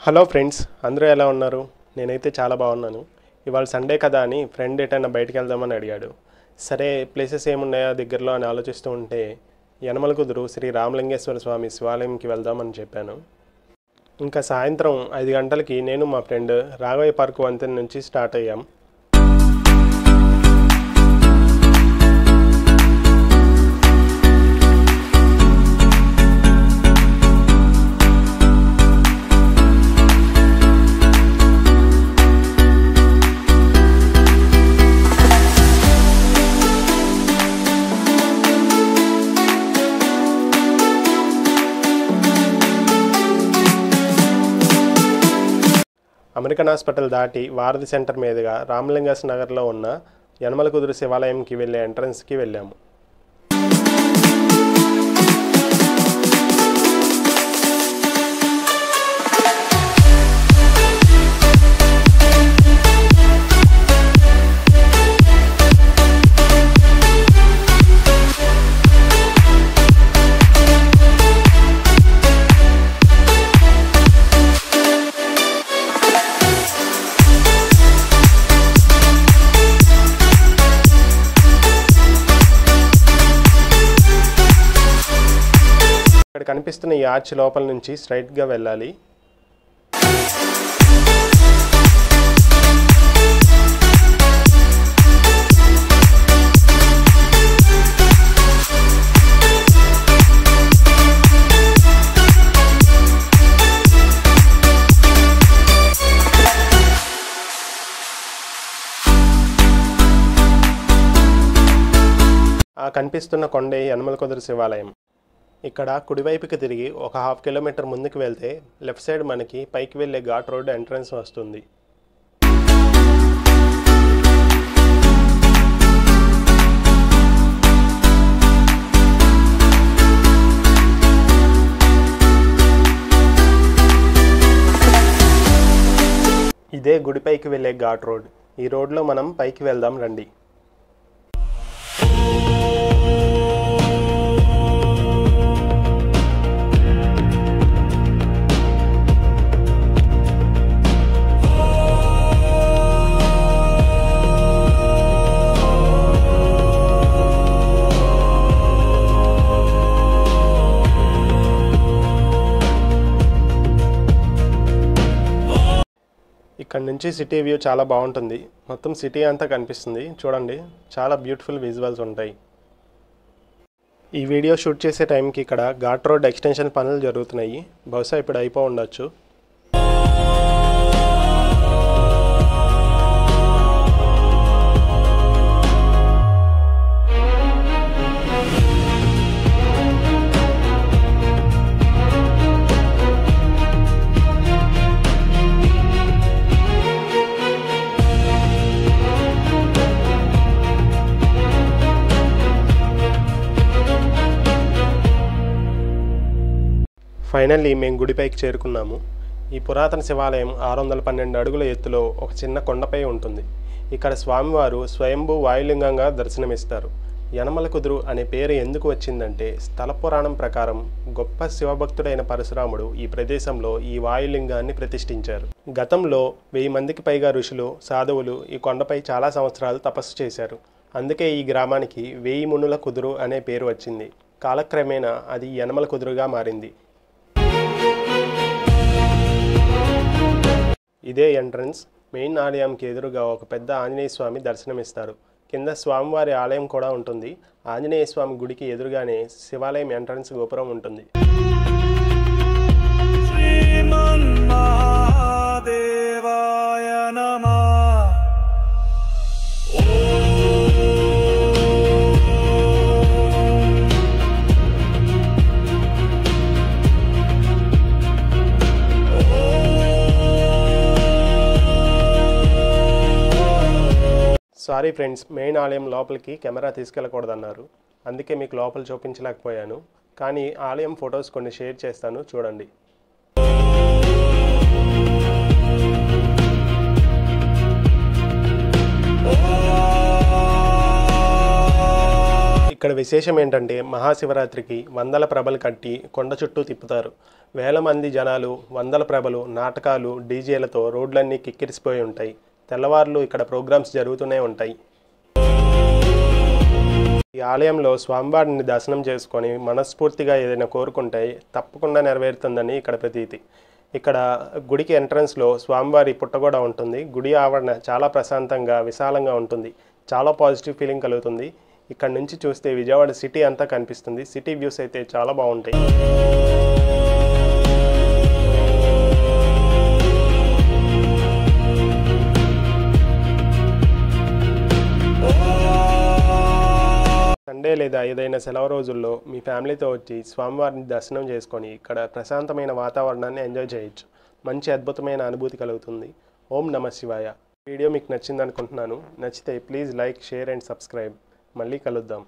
Hello friends, అందరూ ఎలా ఉన్నారు? నేనైతే చాలా బాగున్నాను. ఇవాళ సండే కదా అని ఫ్రెండ్ ఎటైనా బయటికి వెళ్దామని అడిగాడు. సరే ప్లేసెస్ ఏమున్నాయా దగ్గరలో అని ఆలోచిస్తూ ఉంటే యనమల కుదురు శ్రీ రామలింగేశ్వర స్వామి శివాలయంకి వెళ్దామని చెప్పాను. ఇంకా సాయంత్రం 5 గంటలకి నేను మా ఫ్రెండ్ రాఘవయ్య పార్క్ వంతెన నుంచి స్టార్ట్ అయ్యాం. అమెరికన్ హాస్పిటల్ దాటి వారధి సెంటర్ మీదుగా రామలింగేశ్వర నగర్లో ఉన్న యనమల కుదురు శివాలయంకి వెళ్ళే ఎంట్రన్స్కి వెళ్ళాము. ఇక్కడ కనిపిస్తున్న ఈ ఆర్చ్ లోపల నుంచి స్ట్రైట్గా వెళ్ళాలి. ఆ కనిపిస్తున్న కొండే యనమల కుదురు శివాలయం. ఇక్కడ కుడివైపుకి తిరిగి ఒక 1/2 కిలోమీటర్ ముందుకు వెళ్తే లెఫ్ట్ సైడ్ మనకి పైకి వెళ్ళే ఘాట్ రోడ్ ఎంట్రన్స్ వస్తుంది. ఇదే గుడిపైకి వెళ్ళే ఘాట్ రోడ్. ఈ రోడ్లో మనం పైకి వెళ్దాం రండి. ఇక్కడ నుంచి సిటీ వ్యూ చాలా బాగుంటుంది. మొత్తం సిటీ అంతా కనిపిస్తుంది చూడండి. చాలా బ్యూటిఫుల్ విజువల్స్ ఉంటాయి. ఈ వీడియో షూట్ చేసే టైంకి ఇక్కడ ఘాట్ రోడ్ ఎక్స్టెన్షన్ పనులు జరుగుతున్నాయి. బహుశా ఇప్పుడు అయిపో ఉండొచ్చు. ఫైనల్లీ మేము గుడిపైకి చేరుకున్నాము. ఈ పురాతన శివాలయం 612 అడుగుల ఎత్తులో ఒక చిన్న కొండపై ఉంటుంది. ఇక్కడ స్వామివారు స్వయంభూ వాయులింగంగా దర్శనమిస్తారు. యనమల కుదురు అనే పేరు ఎందుకు వచ్చిందంటే స్థల పురాణం ప్రకారం గొప్ప శివభక్తుడైన పరశురాముడు ఈ ప్రదేశంలో ఈ వాయులింగాన్ని ప్రతిష్ఠించారు. గతంలో 1000 మందికి పైగా ఋషులు సాధువులు ఈ కొండపై చాలా సంవత్సరాలు తపస్సు చేశారు. అందుకే ఈ గ్రామానికి 1000 మునుల కుదురు అనే పేరు వచ్చింది. కాలక్రమేణా అది యనమల కుదురుగా మారింది. ఇదే ఎంట్రన్స్. మెయిన్ ఆలయంకి ఎదురుగా ఒక పెద్ద ఆంజనేయ స్వామి దర్శనమిస్తారు. కింద స్వామివారి ఆలయం కూడా ఉంటుంది. ఆంజనేయ స్వామి గుడికి ఎదురుగానే శివాలయం ఎంట్రన్స్ గోపురం ఉంటుంది. సారీ ఫ్రెండ్స్, మెయిన్ ఆలయం లోపలికి కెమెరా తీసుకెళ్ళకూడదన్నారు. అందుకే మీకు లోపల చూపించలేకపోయాను. కానీ ఆలయం ఫొటోస్ కొన్ని షేర్ చేస్తాను చూడండి. ఇక్కడ విశేషం ఏంటంటే మహాశివరాత్రికి వందల ప్రభలు కట్టి కొండ చుట్టూ తిప్పుతారు. వేల మంది జనాలు, వందల ప్రభలు, నాటకాలు, డీజేలతో రోడ్లన్నీ కిక్కిరిసిపోయి ఉంటాయి. తెల్లవారులు ఇక్కడ ప్రోగ్రామ్స్ జరుగుతూనే ఉంటాయి. ఈ ఆలయంలో స్వామివారిని దర్శనం చేసుకొని మనస్ఫూర్తిగా ఏదైనా కోరుకుంటే తప్పకుండా నెరవేరుతుందని ఇక్కడ ప్రతీతి. ఇక్కడ గుడికి ఎంట్రన్స్లో స్వామివారి పుట్టగోడ ఉంటుంది. గుడి ఆవరణ చాలా ప్రశాంతంగా, విశాలంగా ఉంటుంది. చాలా పాజిటివ్ ఫీలింగ్ కలుగుతుంది. ఇక్కడ నుంచి చూస్తే విజయవాడ సిటీ అంతా కనిపిస్తుంది. సిటీ వ్యూస్ అయితే చాలా బాగుంటాయి. సండే లేదా ఏదైనా సెలవు రోజుల్లో మీ ఫ్యామిలీతో వచ్చి స్వామివారిని దర్శనం చేసుకొని ఇక్కడ ప్రశాంతమైన వాతావరణాన్ని ఎంజాయ్ చేయొచ్చు. మంచి అద్భుతమైన అనుభూతి కలుగుతుంది. ఓం నమః శివాయ. వీడియో మీకు నచ్చింది అనుకుంటున్నాను. నచ్చితే please like, share and subscribe. మళ్ళీ కలుద్దాం.